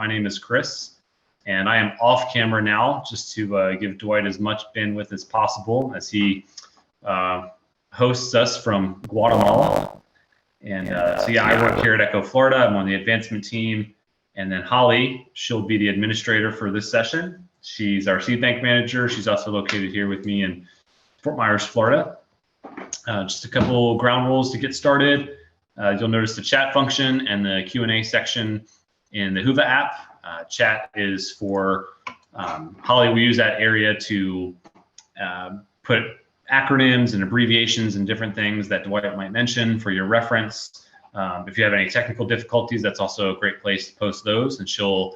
My name is Chris, and I am off camera now just to give Dwight as much bandwidth as possible as he hosts us from Guatemala. And so yeah, I work here at Echo Florida. I'm on the advancement team. And then Holly, she'll be the administrator for this session. She's our seed bank manager. She's also located here with me in Fort Myers, Florida. Just a couple ground rules to get started. You'll notice the chat function and the Q&A section in the Whova app. Chat is for, Holly, we use that area to put acronyms and abbreviations and different things that Dwight might mention for your reference. If you have any technical difficulties, that's also a great place to post those, and she'll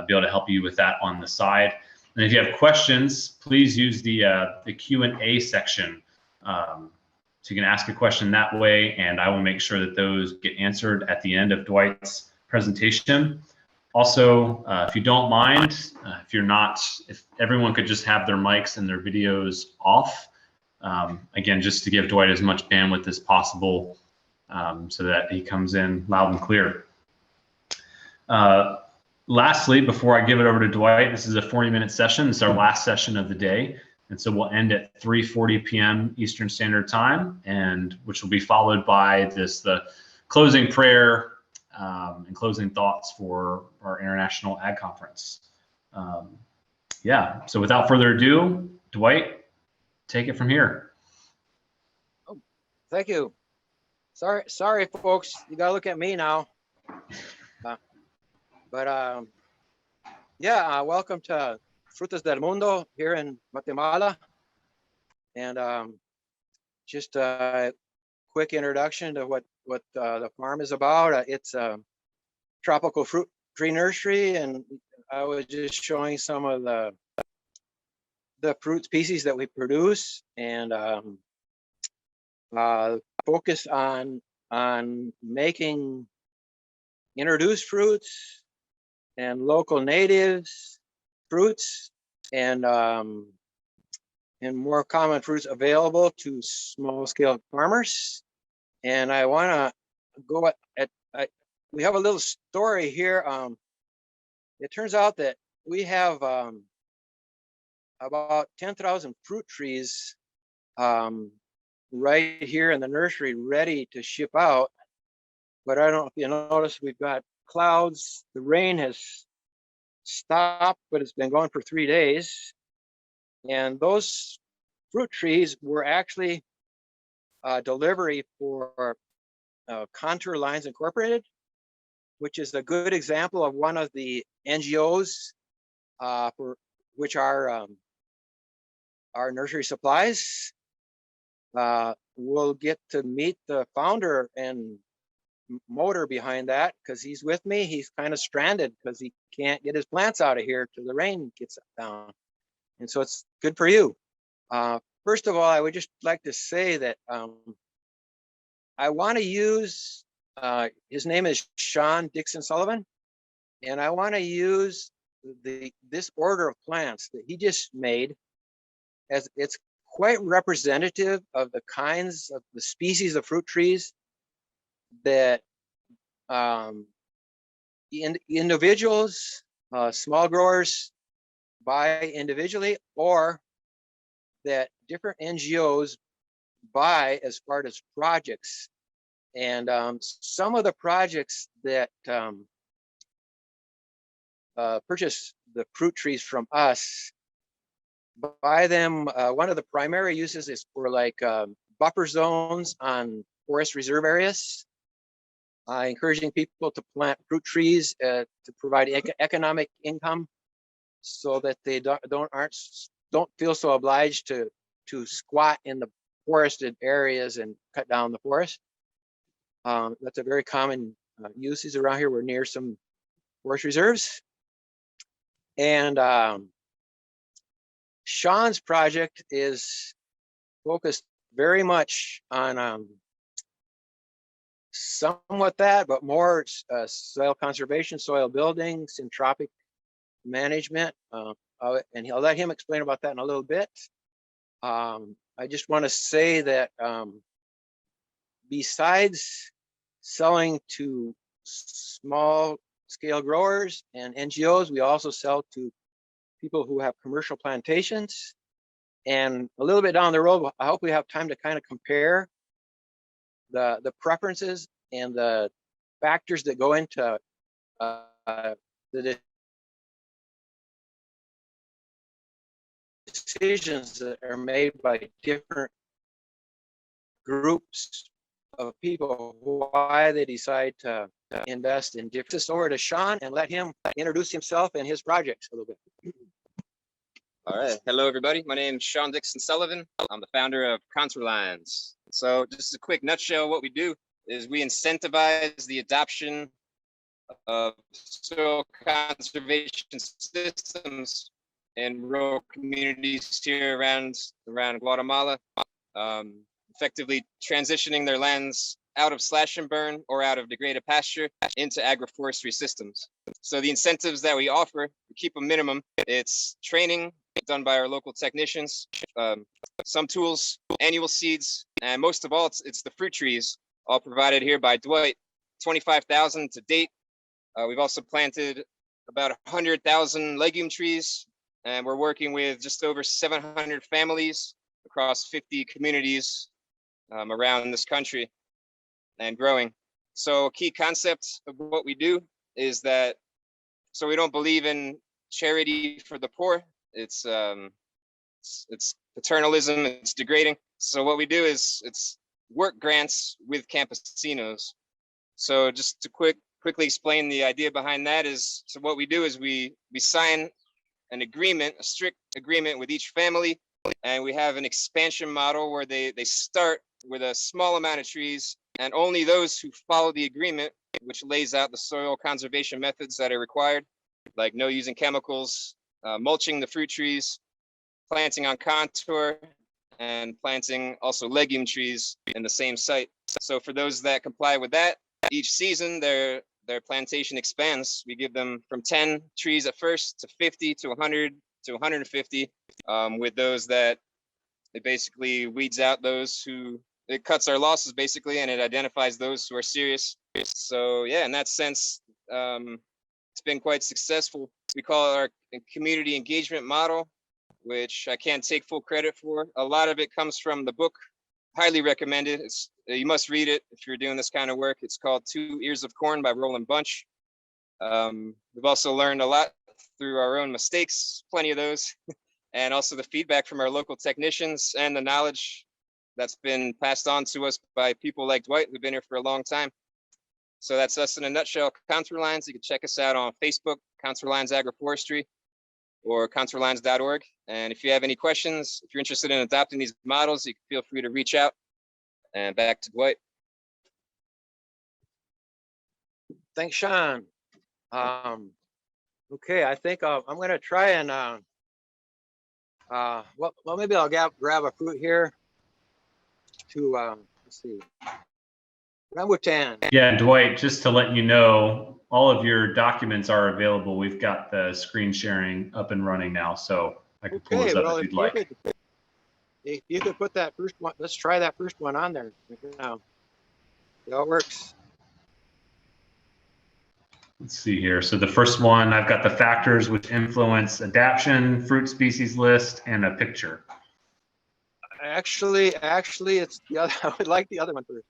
be able to help you with that on the side. And if you have questions, please use the Q&A section. So you can ask a question that way, and I will make sure that those get answered at the end of Dwight's presentation. Also, if you don't mind, if everyone could just have their mics and their videos off, again, just to give Dwight as much bandwidth as possible, so that he comes in loud and clear. Lastly, before I give it over to Dwight, this is a 40-minute session. It's our last session of the day. And so we'll end at 3:40 p.m. Eastern Standard Time, and which will be followed by the closing prayer and closing thoughts for our International Ag Conference. Yeah, so without further ado, Dwight, take it from here. Oh, thank you. Sorry, folks. You gotta look at me now. Yeah, welcome to Frutas del Mundo here in Guatemala. And just a quick introduction to what the farm is about. It's a tropical fruit tree nursery, and I was just showing some of the fruit species that we produce, and focus on making introduced fruits and local natives fruits and more common fruits available to small scale farmers. And I want to go we have a little story here. It turns out that we have about 10,000 fruit trees right here in the nursery ready to ship out. But I don't know if you notice, we've got clouds. The rain has stopped, but it's been going for 3 days. And those fruit trees were actually delivery for Contour Lines Incorporated, which is a good example of one of the NGOs for which our nursery supplies. We'll get to meet the founder and motor behind that, because he's with me. He's kind of stranded because he can't get his plants out of here till the rain gets down, and so it's good for you. First of all, I would just like to say that I want to use his name is Sean Dixon Sullivan, and I want to use this order of plants that he just made, as it's quite representative of the kinds of the species of fruit trees that individuals, small growers buy individually, or that different NGOs buy as part of projects. And some of the projects that purchase the fruit trees from us buy them. One of the primary uses is for like buffer zones on forest reserve areas, encouraging people to plant fruit trees to provide economic income, so that they don't feel so obliged to squat in the forested areas and cut down the forest. That's a very common usage around here. We're near some forest reserves. And Sean's project is focused very much on somewhat that, but more soil conservation, soil building, syntropic management. And I'll let him explain about that in a little bit. I just want to say that besides selling to small scale growers and NGOs. We also sell to people who have commercial plantations. And a little bit down the road, I hope we have time to kind of compare the preferences and the factors that go into the decisions that are made by different groups of people, why they decide to invest in different. This over to Sean and let him introduce himself and his projects a little bit. All right. Hello, everybody. My name is Sean Dixon Sullivan. I'm the founder of Contour Lines. So just a quick nutshell, what we do is we incentivize the adoption of soil conservation systems in rural communities here around Guatemala, effectively transitioning their lands out of slash and burn or out of degraded pasture into agroforestry systems. So the incentives that we offer, we keep a minimum. It's training done by our local technicians, some tools, annual seeds, and most of all, it's the fruit trees, all provided here by Dwight, 25,000 to date. We've also planted about 100,000 legume trees, and we're working with just over 700 families across 50 communities around this country and growing. So a key concept of what we do is that, so we don't believe in charity for the poor. It's paternalism, it's degrading. So what we do is it's work grants with campesinos. So just to quickly explain the idea behind that is, so what we do is we sign an agreement, a strict agreement with each family, and we have an expansion model where they start with a small amount of trees, and only those who follow the agreement, which lays out the soil conservation methods that are required, like no using chemicals, mulching the fruit trees, planting on contour, and planting also legume trees in the same site. So for those that comply with that, each season their plantation expands. We give them from 10 trees at first to 50 to 100 to 150. With those that it basically weeds out those who, it cuts our losses basically, and it identifies those who are serious. So yeah, in that sense, it's been quite successful. We call it our community engagement model, which I can't take full credit for. A lot of it comes from the book. Highly recommended. You must read it if you're doing this kind of work. It's called 2 Ears of Corn by Roland Bunch. We've also learned a lot through our own mistakes, plenty of those, and also the feedback from our local technicians and the knowledge that's been passed on to us by people like Dwight, who've been here for a long time. So that's us in a nutshell. Contour Lines. You can check us out on Facebook, Contour Lines Agroforestry, or contourlines.org. And if you have any questions, if you're interested in adopting these models, you can feel free to reach out. And back to Dwight. Thanks, Sean. Okay, I think I'm going to try and well, maybe I'll grab a fruit here to let's see, rambutan. Yeah, Dwight, just to let you know, all of your documents are available. We've got the screen sharing up and running now, so I can pull those up if you'd like. If you could put that first one, let's try that first one on there now. See how it works. Let's see here. So the first one, I've got the factors which influence adaptation, fruit species list, and a picture. Actually, it's the other. I would like the other one first.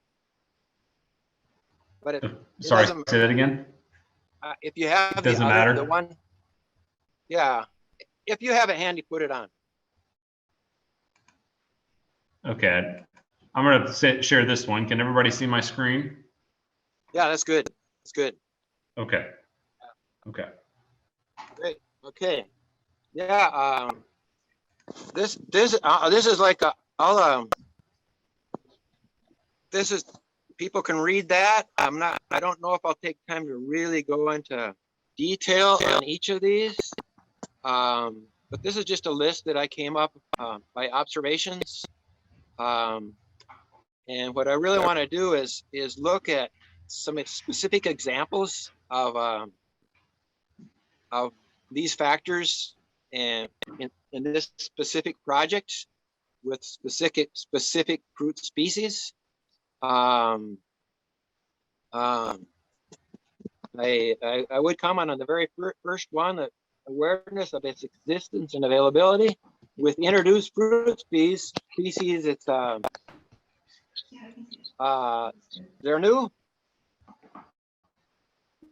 But sorry, say that again. If you have it doesn't matter. The one, yeah. If you have it handy, put it on. Okay, I'm gonna share this one. Can everybody see my screen? Yeah, that's good. That's good. Okay. Okay. Great. Okay. Yeah. This is like this is, people can read that. I don't know if I'll take time to really go into detail on each of these. But this is just a list that I came up by observations. And what I really want to do is look at some specific examples of these factors and in this specific project with specific fruit species. I would comment on the very first one, that awareness of its existence and availability. With introduced fruit species, it's they're new.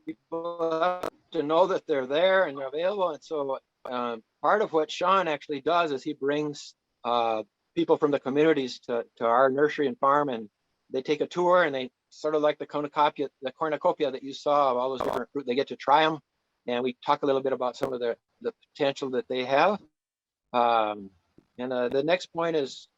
People have to know that they're there and they're available. And so part of what Sean actually does is he brings people from the communities to our nursery and farm, and they take a tour, and they sort of like the cornucopia that you saw of all those different fruit. They get to try them, and we talk a little bit about some of the potential that they have. And the next point is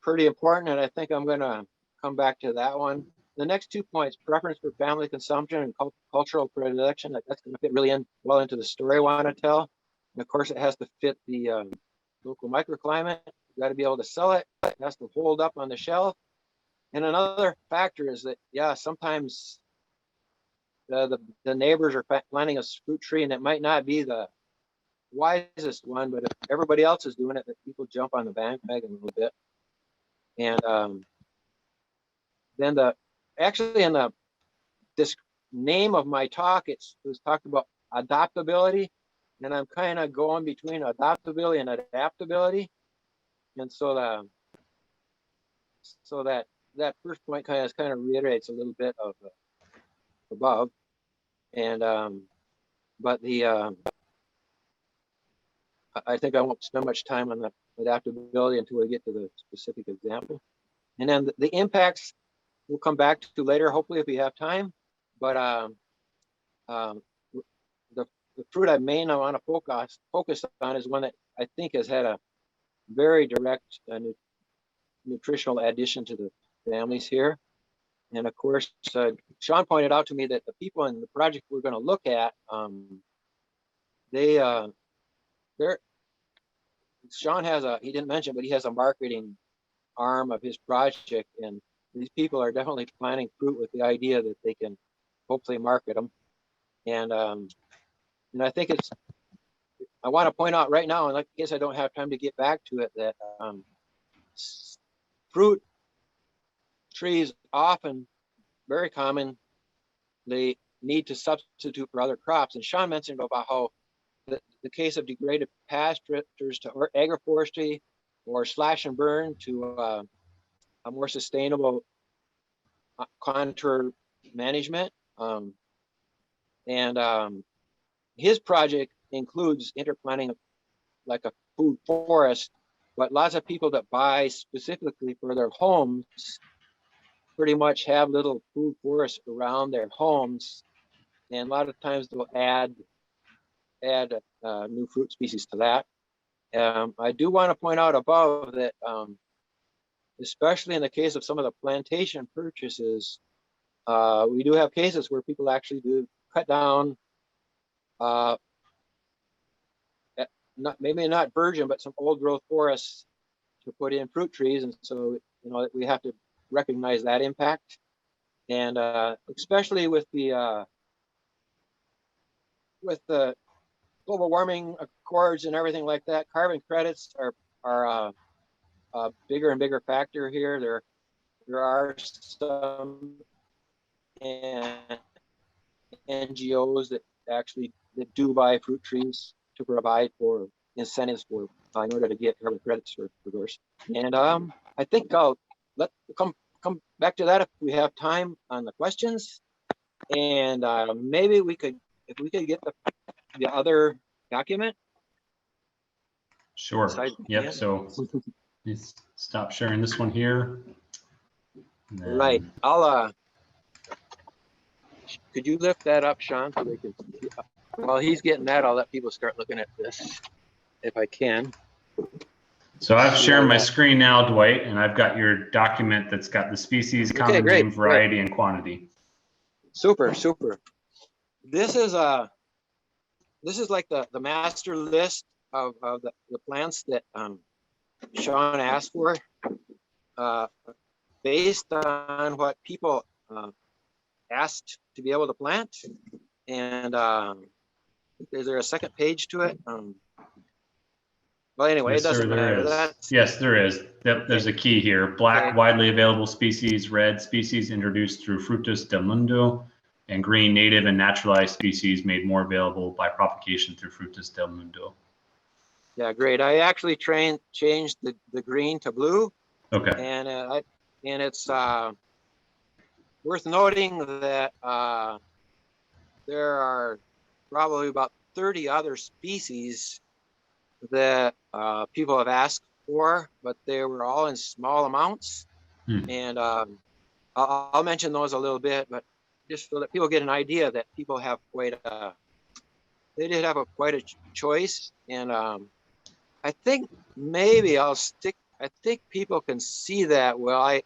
pretty important, and I think I'm going to come back to that one. The next 2 points, preference for family consumption and cultural predilection, that's going to fit really well into the story I want to tell. And of course, it has to fit the local microclimate. You got to be able to sell it. It has to hold up on the shelf. And another factor is that, yeah, sometimes the neighbors are planting a fruit tree, and it might not be the wisest one, but if everybody else is doing it, that people jump on the bandwagon a little bit. And then this name of my talk, it was talked about adoptability, and I'm kind of going between adoptability and adaptability. And so that first point kind of reiterates a little bit of above, and but I think I won't spend much time on the adaptability until we get to the specific example. And then the impacts we'll come back to later, hopefully, if we have time. But the fruit I want to focus on is one that I think has had a very direct nutritional addition to the families here. And of course, Sean pointed out to me that the people in the project we're going to look at, Sean has he didn't mention, but he has a marketing arm of his project, and these people are definitely planting fruit with the idea that they can hopefully market them. And I think I want to point out right now, and in case I don't have time to get back to it, that fruit trees often, very common, they need to substitute for other crops. And Sean mentioned about how the case of degraded pastures to agroforestry or slash and burn to a more sustainable contour management. His project includes interplanting like a food forest, but lots of people that buy specifically for their homes pretty much have little food forests around their homes, and a lot of times they'll add new fruit species to that. I do want to point out above that, especially in the case of some of the plantation purchases, we do have cases where people actually do cut down, maybe not virgin, but some old growth forests to put in fruit trees. And so, we have to recognize that impact. And especially with the global warming accords and everything like that, carbon credits are a bigger and bigger factor here. There are some NGOs that do buy fruit trees to provide for incentives for in order to get carbon credits for those. And I think I'll come back to that if we have time on the questions. And maybe if we could get the other document. Sure. Yep. So let's stop sharing this one here. Right. I'll could you lift that up, Sean, so they can while he's getting that, I'll let people start looking at this if I can. So I've shared my screen now, Dwight, and I've got your document that's got the species, common name, variety, and quantity. Super. This is like the master list of the plants that Sean asked for, based on what people asked to be able to plant. And is there a second page to it? Well, anyway, yes, it doesn't matter. Yes, there is. Yep, there's a key here. Black, widely available species. Red, species introduced through Frutos del Mundo. and green native and naturalized species made more available by propagation through Frutus del Mundo. Yeah, great. I actually changed the green to blue. Okay. And it's worth noting that there are probably about 30 other species that people have asked for, but they were all in small amounts. And I'll mention those a little bit, but just so that people get an idea that people have quite a choice. And I think maybe I think people can see that well. I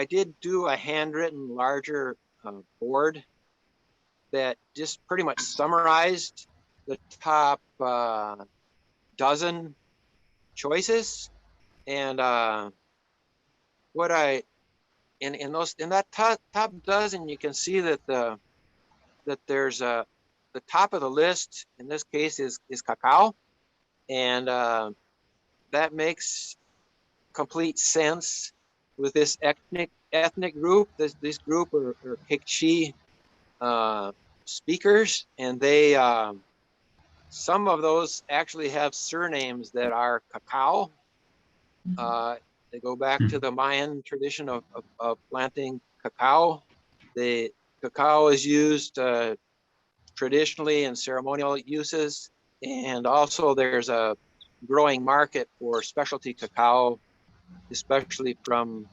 did do a handwritten larger board that just pretty much summarized the top dozen choices. And what I in that top dozen, you can see that there's the top of the list in this case is cacao, and that makes complete sense with this ethnic group. This group are Kikchi speakers, and they some of those actually have surnames that are cacao. They go back to the Mayan tradition of planting cacao. The cacao is used traditionally in ceremonial uses, and also there's a growing market for specialty cacao, especially from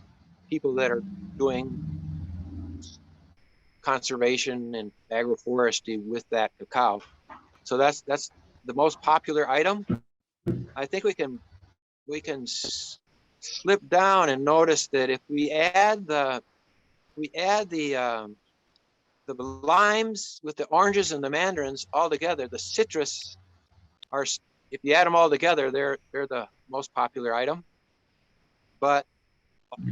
people that are doing conservation and agroforestry with that cacao. So that's the most popular item. I think we can slip down and notice that if we add the limes with the oranges and the mandarins all together, the citrus are, if you add them all together, they're the most popular item. But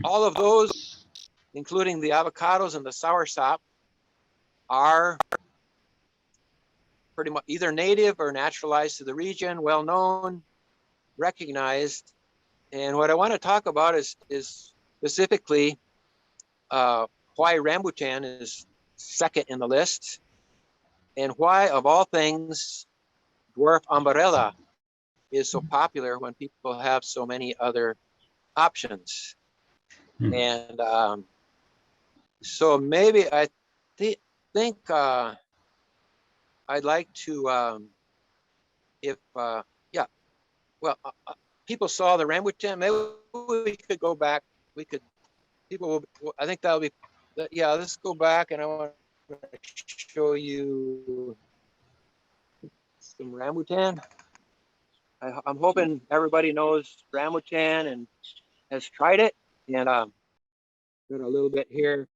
all of those, including the avocados and the soursop, are pretty much either native or naturalized to the region, well known, recognized. And what I want to talk about is specifically why rambutan is second in the list, and why, of all things, dwarf umbrella is so popular when people have so many other options. And so maybe I think I'd like to, people saw the rambutan, maybe we could go back. I think that'll be, yeah, let's go back, and I want to show you some rambutan. I'm hoping everybody knows rambutan and has tried it. And got a little bit here.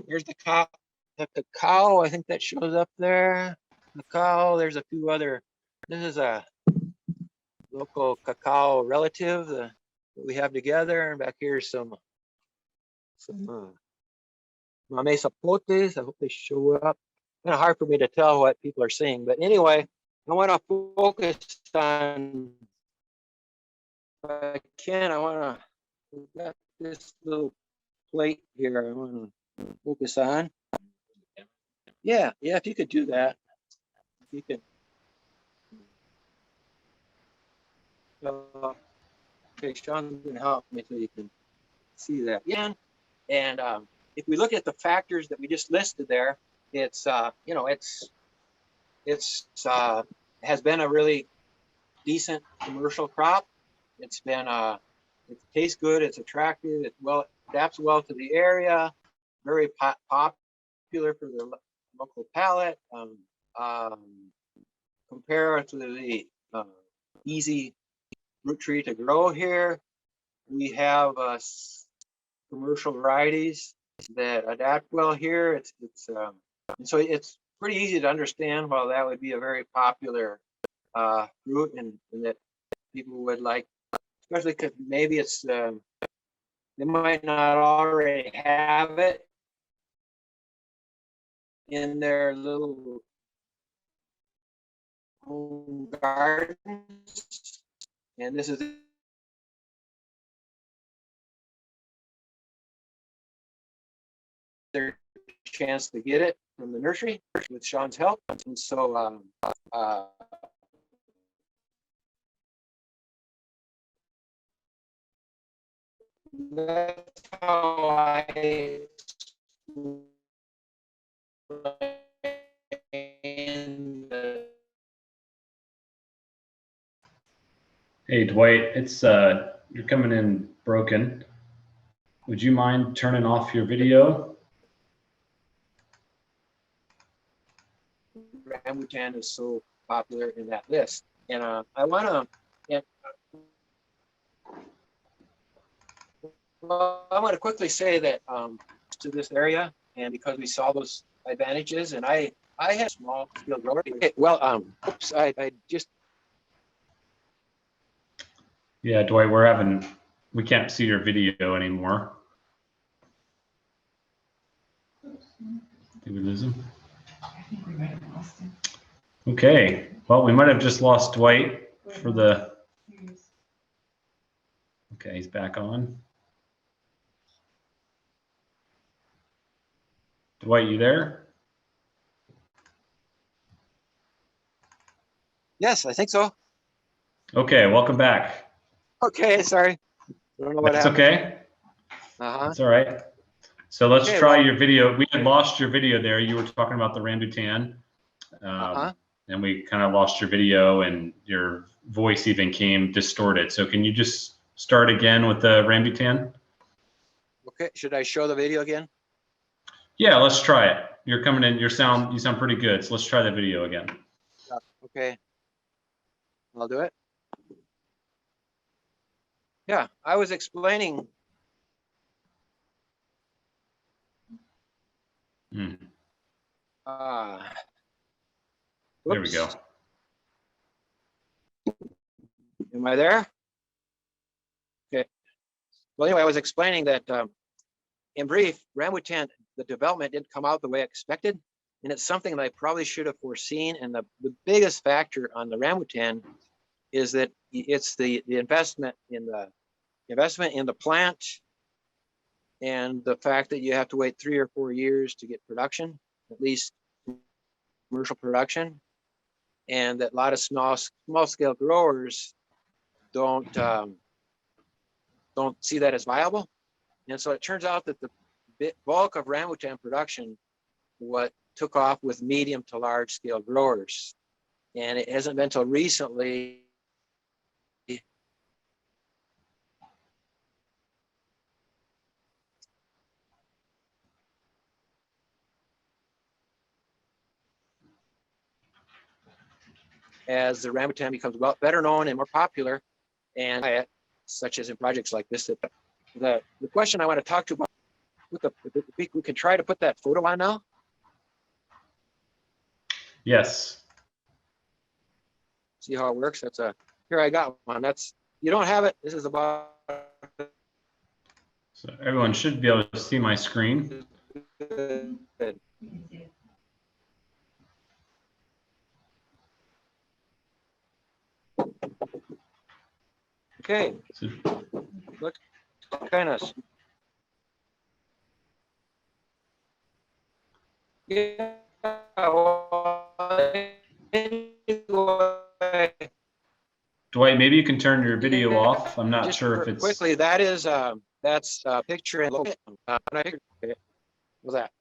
Here's the cacao. I think that shows up there. Cacao. There's a few other. This is a local cacao relative that we have together. And back here's some mamey zapotes. I hope they show up. Kind of hard for me to tell what people are seeing, but anyway, I want to focus on. If I can, I want to got this little plate here. I want to focus on. Yeah, if you could do that. If you could. Okay, Sean's going to help me so you can see that. Yeah, and if we look at the factors that we just listed there, it's has been a really decent commercial crop. It's been it tastes good. It's attractive. It adapts well to the area. Very popular for the local palate. Comparatively easy root tree to grow here. We have commercial varieties that adapt well here. And so it's pretty easy to understand why that would be a very popular fruit, and that people would like, especially because maybe it's they might not already have it in their little home gardens, and this is their chance to get it from the nursery with Sean's help. And so that's how I Hey Dwight, it's you're coming in broken. Would you mind turning off your video? Rambutan is so popular in that list, and I want to quickly say that to this area, and because we saw those advantages, and I had a small scale grower. Okay, well, oops, I just. Yeah, Dwight, we can't see your video anymore. Did we lose him? I think we might have lost him. Okay, well, we might have just lost Dwight for the. Okay, he's back on. Dwight, you there? Yes, I think so. Okay, welcome back. Okay, sorry. I don't know what That's happened. okay. That's all right. So let's try your video. We had lost your video there. You were talking about the rambutan. And we kind of lost your video and your voice even came distorted. So can you just start again with the rambutan? Okay, should I show the video again? Yeah, let's try it. You're coming in, you sound pretty good. So let's try the video again. Okay, I'll do it. Yeah, I was explaining. Mm. There we go. Am I there? Okay. Well, anyway, I was explaining that in brief, rambutan, the development didn't come out the way I expected. And it's something that I probably should have foreseen. And the biggest factor on the rambutan is that it's the investment in the plant, and the fact that you have to wait 3 or 4 years to get production, at least commercial production, and that a lot of small scale growers don't see that as viable. And so it turns out that the bulk of rambutan production, what took off with medium to large scale growers. And it hasn't been until recently as the rambutan becomes better known and more popular, and such as in projects like this. The question I want to talk to about, we can try to put that photo on now. Yes. See how it works? Here I got one. You don't have it. This is about. So everyone should be able to see my screen. Okay. Look, kind of. Yeah. Dwight, maybe you can turn your video off. I'm not sure if it's quickly. That's a picture and look. Okay. What's that?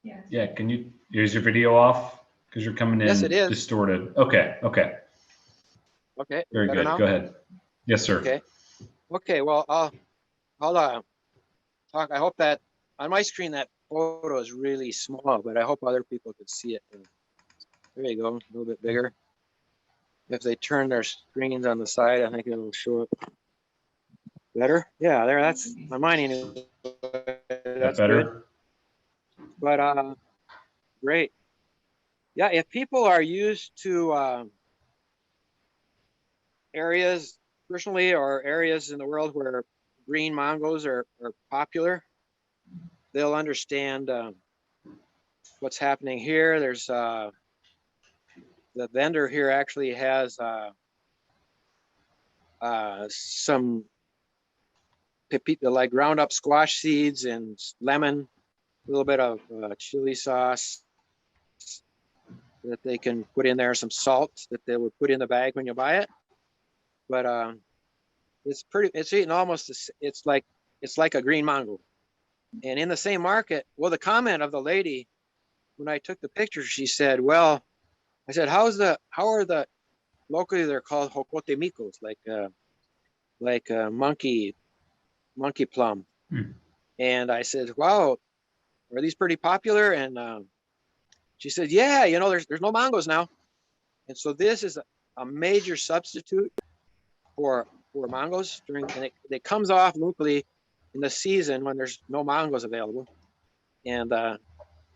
Yeah. Can you use your video off because you're coming in distorted? Okay. Okay. Okay. Very good. Now? Go ahead. Yes, sir. Okay. Okay. Well, I'll talk. I hope that on my screen that photo is really small, but I hope other people could see it. There you go. A little bit bigger. If they turn their screens on the side, I think it'll show it better. Yeah, there. That's my mining. That's better. Good. But great. Yeah, if people are used to areas personally or areas in the world where green mangos are popular, they'll understand what's happening here. There's the vendor here actually has some like ground up squash seeds and lemon little bit of chili sauce that they can put in there, some salt that they would put in the bag when you buy it. But it's eaten almost, it's like a green mango. And in the same market, well, the comment of the lady, when I took the picture, she said, well, I said, how are the, locally they're called hokotemicos, like monkey plum. And I said, wow, are these pretty popular? And she said, yeah, you know, there's no mangoes now. And so this is a major substitute for mangoes and it comes off locally in the season when there's no mangoes available. And the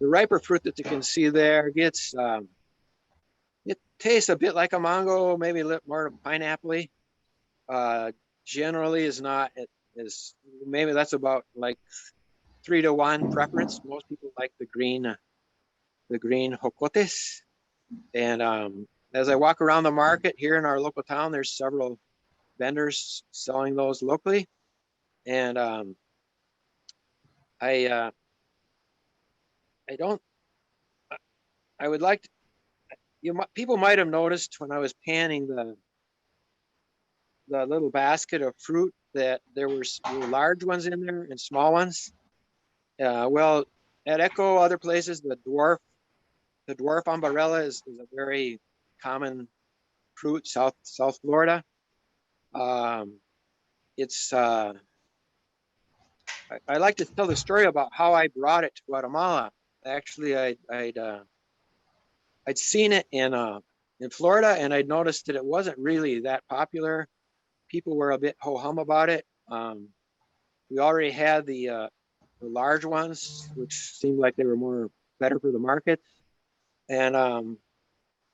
riper fruit that you can see there gets, it tastes a bit like a mango, maybe a little more pineapple-y. Generally is not, maybe that's about like 3-to-1 preference. Most people like the green jocotes. And as I walk around the market here in our local town, there's several vendors selling those locally. And I would like to, people might have noticed when I was panning the little basket of fruit that there were large ones in there and small ones. Well, at Echo, other places, the dwarf umbrella is a very common fruit, South Florida. It's I like to tell the story about how I brought it to Guatemala. Actually, I'd seen it in Florida, and I'd noticed that it wasn't really that popular. People were a bit ho-hum about it. We already had the large ones, which seemed like they were better for the market. And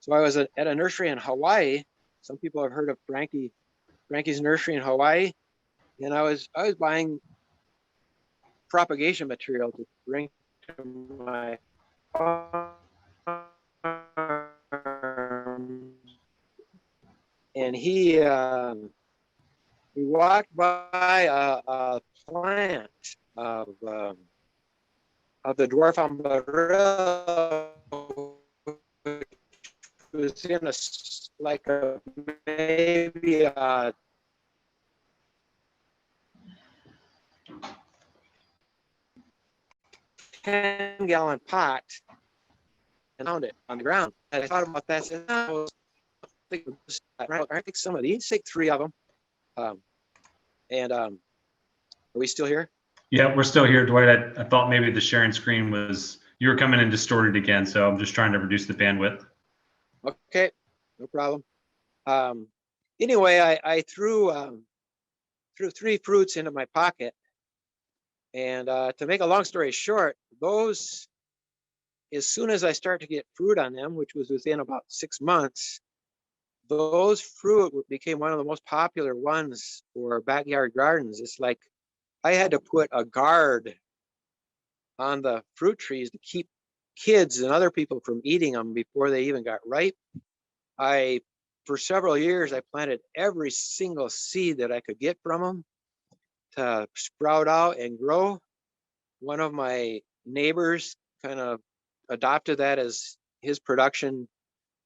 so I was at a nursery in Hawaii. Some people have heard of Frankie's nursery in Hawaii, and I was buying propagation material to bring to my farm. And he walked by a plant of the Dwarf Umbrella, was in maybe a 10-gallon pot, and found it on the ground. And I thought about that. And I was thinking, I think some of these, take 3 of them. Are we still here? Yeah, we're still here, Dwight. I thought maybe the sharing screen was, you were coming in distorted again, so I'm just trying to reduce the bandwidth. Okay, no problem. Anyway, I threw 3 fruits into my pocket, and to make a long story short, those, as soon as I start to get fruit on them, which was within about 6 months, those fruit became one of the most popular ones for backyard gardens. It's like I had to put a guard on the fruit trees to keep kids and other people from eating them before they even got ripe. For several years, I planted every single seed that I could get from them to sprout out and grow. One of my neighbors kind of adopted that as his production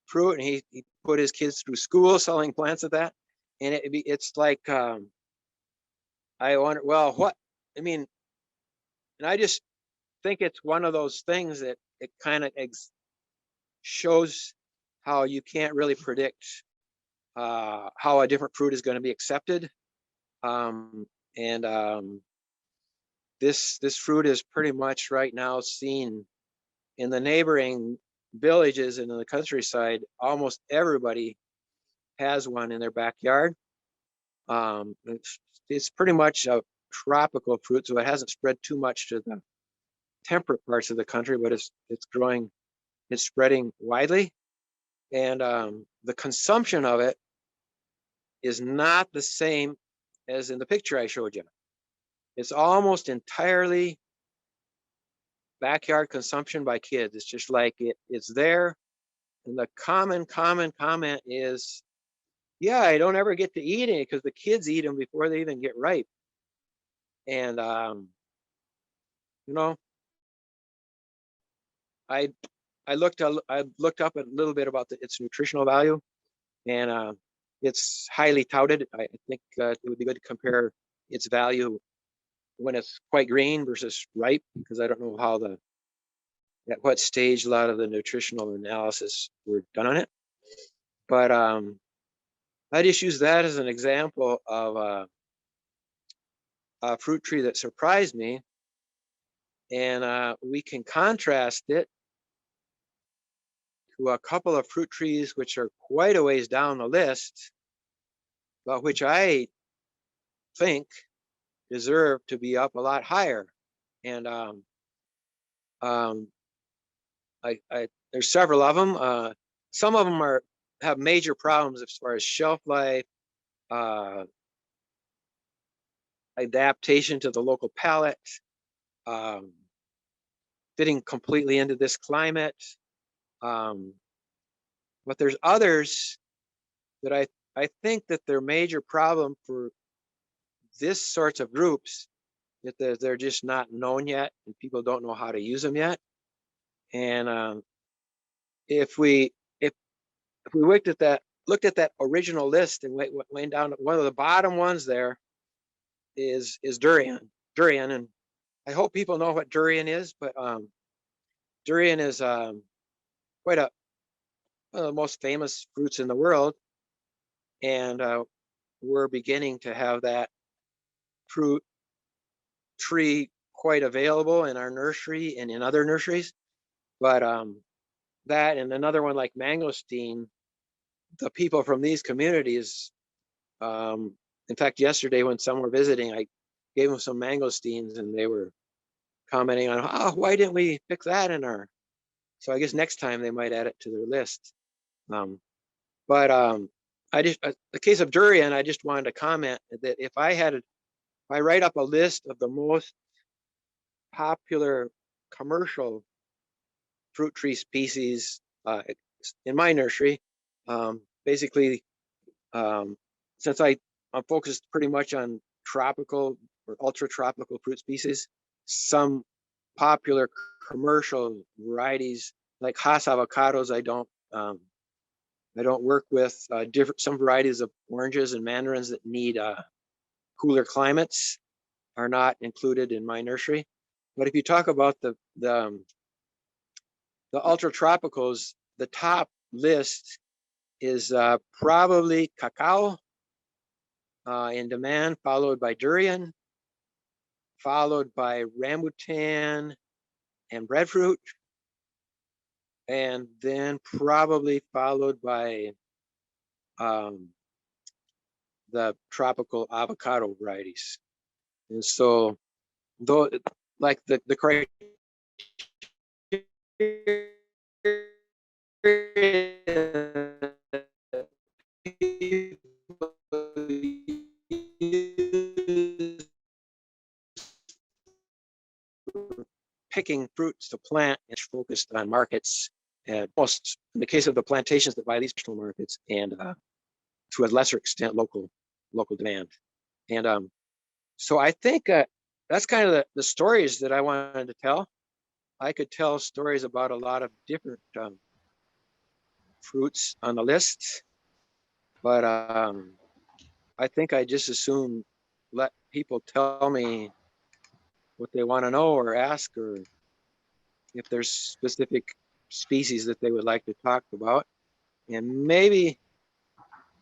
fruit, and he put his kids through school selling plants of that. And it's like, I wonder, well, what, I mean, and I just think it's one of those things that it kind of shows how you can't really predict how a different fruit is going to be accepted. This fruit is pretty much right now seen in the neighboring villages and in the countryside. Almost everybody has one in their backyard. It's pretty much a tropical fruit, so it hasn't spread too much to the temperate parts of the country, but it's spreading widely. And the consumption of it is not the same as in the picture I showed you. It's almost entirely backyard consumption by kids. It's just like it's there. And the common comment is, yeah, I don't ever get to eat it because the kids eat them before they even get ripe. And, you know, I looked up a little bit about its nutritional value, and it's highly touted. I think it would be good to compare its value when it's quite green versus ripe, because I don't know how at what stage a lot of the nutritional analysis were done on it. But I just use that as an example of a fruit tree that surprised me, and we can contrast it to a couple of fruit trees which are quite a ways down the list, but which I think deserve to be up a lot higher. And there's several of them. Some of them have major problems as far as shelf life, adaptation to the local palate, fitting completely into this climate. But there's others that I think that their major problem for this sorts of groups that they're just not known yet, and people don't know how to use them yet. And if we looked at that original list and went down, one of the bottom ones there is durian. And I hope people know what durian is, but durian is quite one of the most famous fruits in the world, and we're beginning to have that fruit tree quite available in our nursery and in other nurseries. But that and another one like mangosteen, the people from these communities, in fact, yesterday when some were visiting, I gave them some mangosteens, and they were commenting on, oh, why didn't we pick that in our, so I guess next time they might add it to their list. But I just, the case of durian, I just wanted to comment that if I write up a list of the most popular commercial fruit tree species in my nursery, basically, since I'm focused pretty much on tropical or ultra tropical fruit species, some popular commercial varieties like Hass avocados, I don't work with. Some varieties of oranges and mandarins that need cooler climates are not included in my nursery. But if you talk about the ultra tropicals, the top list is probably cacao in demand, followed by durian, followed by rambutan and breadfruit, and then probably followed by the tropical avocado varieties. And so, though, like the criteria picking fruits to plant is focused on markets, most in the case of the plantations that buy these national markets, and to a lesser extent local demand. And so I think that's kind of the stories that I wanted to tell. I could tell stories about a lot of different fruits on the list, but I think I just assume let people tell me what they want to know or ask, or if there's specific species that they would like to talk about. And maybe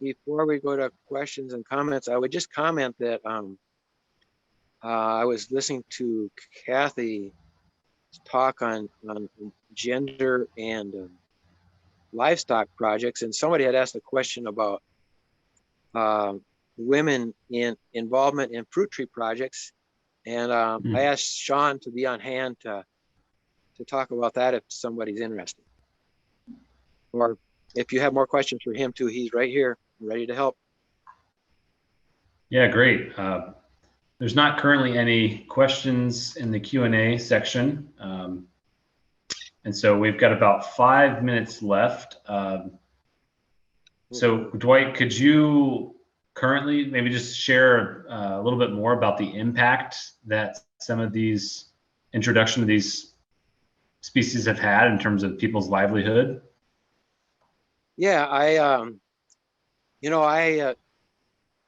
before we go to questions and comments, I would just comment that I was listening to Kathy's talk on gender and livestock projects, and somebody had asked a question about women in involvement in fruit tree projects, and I asked Sean to be on hand to talk about that if somebody's interested, or if you have more questions for him too, he's right here ready to help. Yeah, great. There's not currently any questions in the Q&A section. And so we've got about 5 minutes left. So Dwight, could you currently maybe just share a little bit more about the impact that some of these introduction to these species have had in terms of people's livelihood? Yeah, I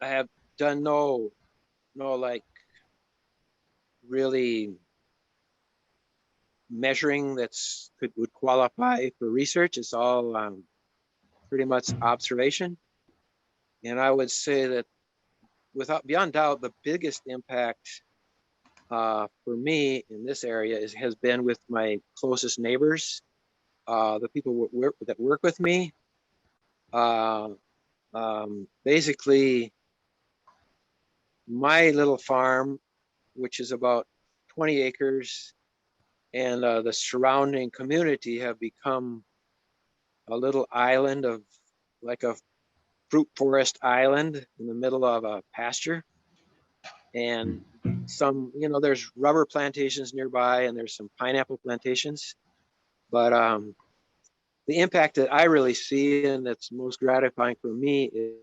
have done no like really measuring would qualify for research. It's all pretty much observation. And I would say that beyond doubt, the biggest impact for me in this area has been with my closest neighbors, the people that work with me. Basically, my little farm, which is about 20 acres, and the surrounding community have become a little island of like a fruit forest island in the middle of a pasture. And there's rubber plantations nearby, and there's some pineapple plantations. But the impact that I really see and that's most gratifying for me is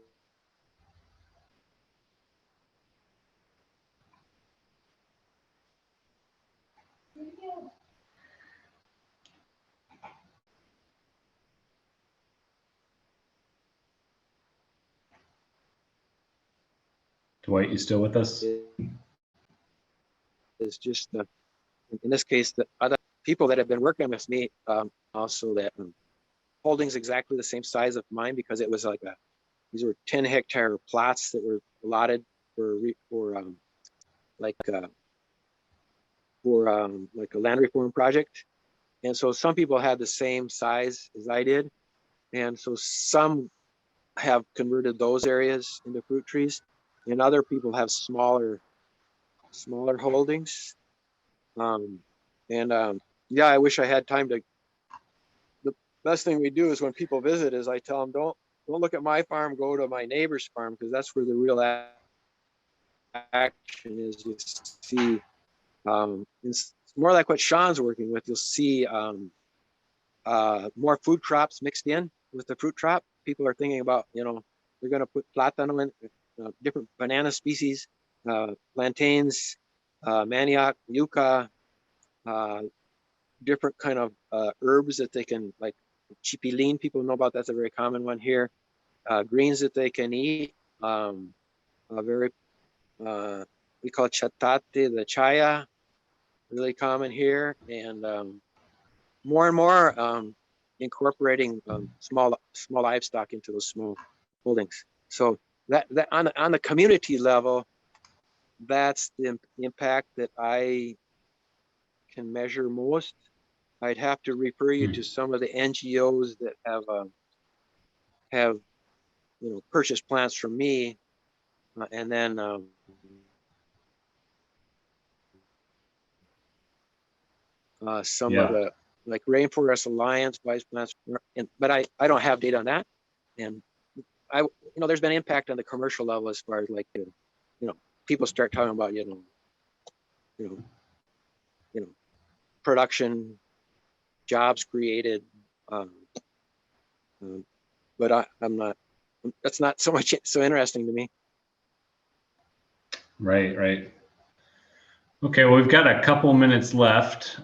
Dwight, you still with us? just in this case the other people that have been working with me, also that holdings exactly the same size of mine, because it was like these were 10-hectare plots that were allotted for like a land reform project. And so some people had the same size as I did, and so some have converted those areas into fruit trees, and other people have smaller holdings. Yeah, I wish I had time to. The best thing we do is when people visit is I tell them, don't look at my farm, go to my neighbor's farm, because that's where the real action is. You see, it's more like what Sean's working with. You'll see more food crops mixed in with the fruit crop. People are thinking about, they're going to put platano in, different banana species, plantains, manioc, yucca, different kind of herbs that they can, like chipilin, people know about, that's a very common one here. Greens that they can eat, very, we call chatate, the chaya, really common here. And more and more incorporating small livestock into those small holdings. So that on the community level, that's the impact that I can measure most. I'd have to refer you to some of the NGOs that have purchased plants from me, and then some of the, like Rainforest Alliance buys plants, but I don't have data on that. And there's been impact on the commercial level as far as like people start talking about production, jobs created, but I'm not. That's not so interesting to me. Right. Okay, well, we've got a couple minutes left.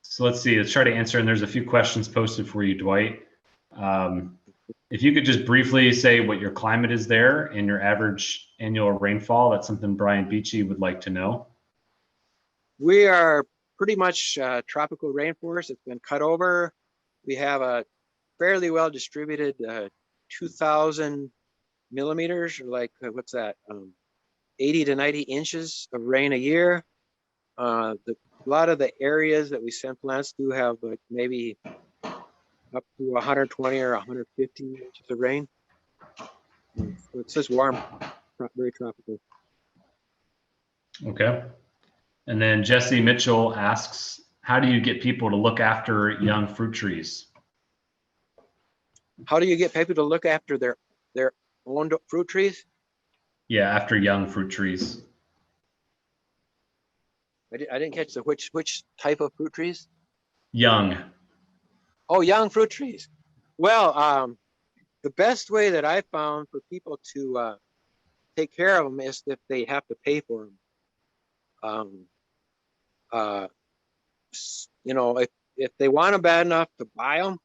So let's see, let's try to answer, and there's a few questions posted for you, Dwight. If you could just briefly say what your climate is there and your average annual rainfall, that's something Brian Beachy would like to know. We are pretty much tropical rainforest. It's been cut over. We have a fairly well distributed 2,000 millimeters, or like what's that? 80 to 90 inches of rain a year. A lot of the areas that we send plants to have like maybe up to 120 or 150 inches of rain. So it's just warm, very tropical. Okay. And then Jesse Mitchell asks, how do you get people to look after young fruit trees? How do you get people to look after their own fruit trees? Yeah, after young fruit trees. I didn't catch the which type of fruit trees? Young. Oh, young fruit trees. Well, the best way that I found for people to take care of them is if they have to pay for them. you know, if they want them bad enough to buy them,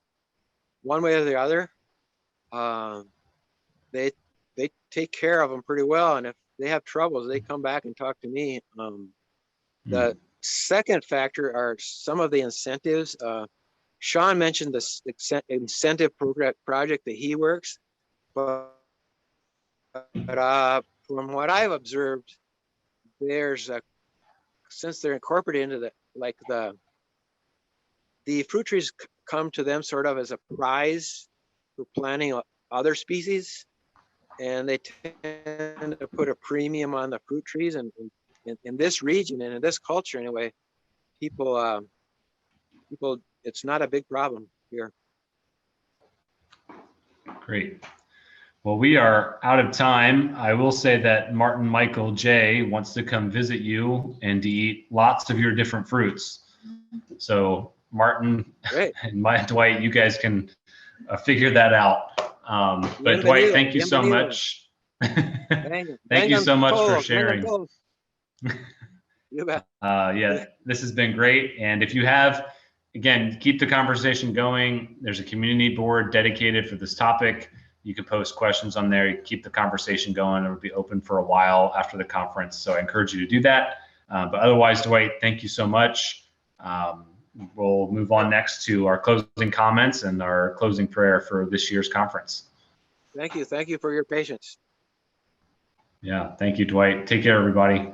one way or the other, they take care of them pretty well. And if they have troubles, they come back and talk to me. The second factor are some of the incentives. Sean mentioned this incentive project that he works, but from what I've observed, there's since they're incorporated into the fruit trees come to them sort of as a prize for planting other species, and they tend to put a premium on the fruit trees. And in this region and in this culture anyway, people, it's not a big problem here. Great. Well, we are out of time. I will say that Martin Michael J wants to come visit you and to eat lots of your different fruits. So Martin and Dwight, you guys can figure that out. But Dwight, thank you so much. Thank you so much for sharing. You bet. Yeah, this has been great. And if you have, again, keep the conversation going. There's a community board dedicated for this topic. You can post questions on there. You keep the conversation going. It will be open for a while after the conference. So I encourage you to do that. But otherwise, Dwight, thank you so much. We'll move on next to our closing comments and our closing prayer for this year's conference. Thank you. Thank you for your patience. Yeah, thank you, Dwight. Take care, everybody.